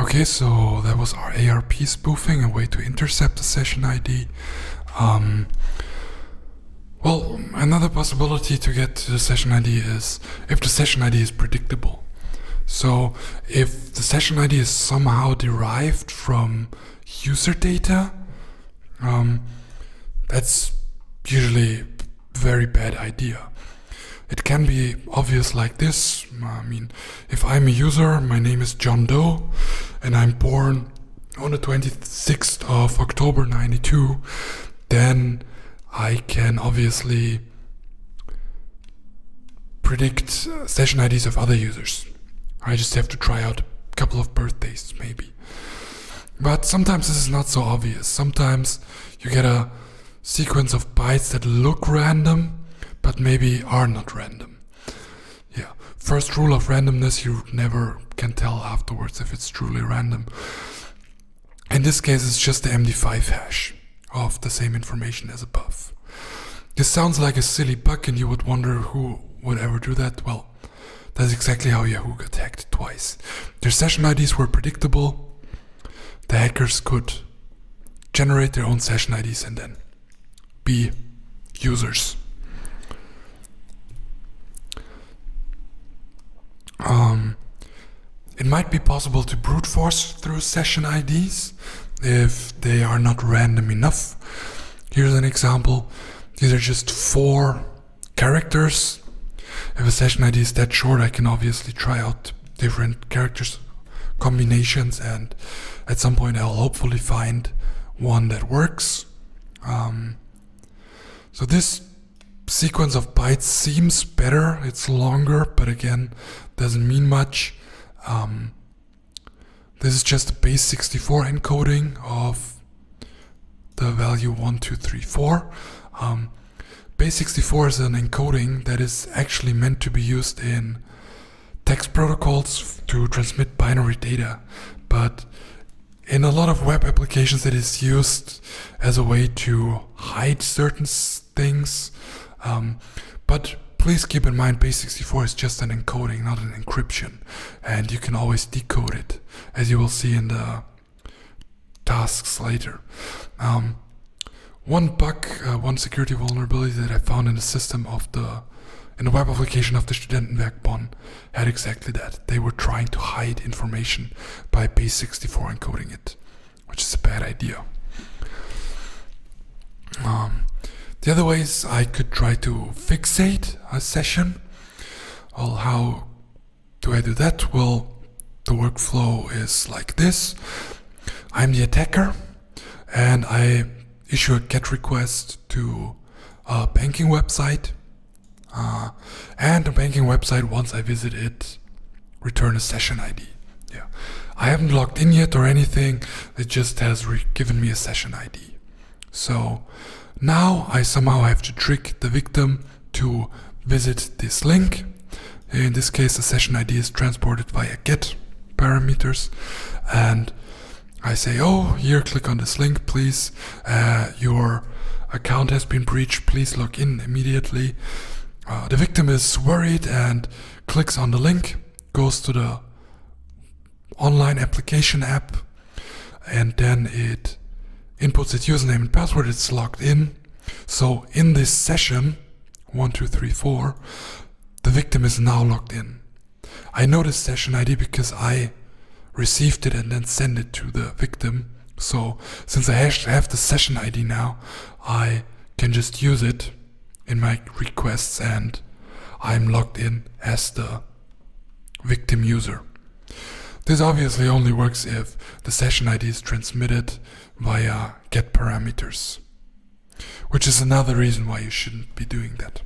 Okay, so that was our ARP spoofing, a way to intercept the session ID. Well, another possibility to get to the session ID is if the session ID is predictable. So if the session ID is somehow derived from user data, that's usually a very bad idea. It can be obvious like this. I mean, if I'm a user, my name is John Doe, and I'm born on the 26th of October 92, then I can obviously predict session IDs of other users. I just have to try out a couple of birthdays, maybe. But sometimes this is not so obvious. Sometimes you get a sequence of bytes that look random, but maybe are not random. Yeah, first rule of randomness, you never can tell afterwards if it's truly random. In this case, it's just the MD5 hash of the same information as above. This sounds like a silly bug and you would wonder who would ever do that. Well, that's exactly how Yahoo got hacked twice. Their session IDs were predictable. The hackers could generate their own session IDs and then be users. It might be possible to brute force through session IDs if they are not random enough. Here's an example. These are just 4 characters. If a session ID is that short, I can obviously try out different characters combinations, and at some point I'll hopefully find one that works. So this sequence of bytes seems better. It's longer, but again, doesn't mean much. This is just a base 64 encoding of the value 1, 2, 3, 4. Base 64 is an encoding that is actually meant to be used in text protocols to transmit binary data, but in a lot of web applications it is used as a way to hide certain things. But please keep in mind, base 64 is just an encoding, not an encryption, and you can always decode it, as you will see in the tasks later. One bug, one security vulnerability that I found in the system in the web application of the Studentenwerk Bonn had exactly that. They were trying to hide information by base 64 encoding it, which is a bad idea. The other ways I could try to fixate a session. Well, how do I do that? Well, the workflow is like this. I'm the attacker and I issue a GET request to a banking website. And the banking website, once I visit it, return a session ID. Yeah, I haven't logged in yet or anything. It just has given me a session ID. So now I somehow have to trick the victim to visit this link. In this case, the session ID is transported via GET parameters, and I say, oh, here, click on this link, please. Your account has been breached. Please log in immediately. The victim is worried and clicks on the link, goes to the online application app, and then it inputs its username and password. It's logged in. So in this session, 1, 2, 3, 4, the victim is now logged in. I know this session ID because I received it and then sent it to the victim. So since I have the session ID now, I can just use it in my requests and I'm logged in as the victim user. This obviously only works if the session ID is transmitted via GET parameters, which is another reason why you shouldn't be doing that.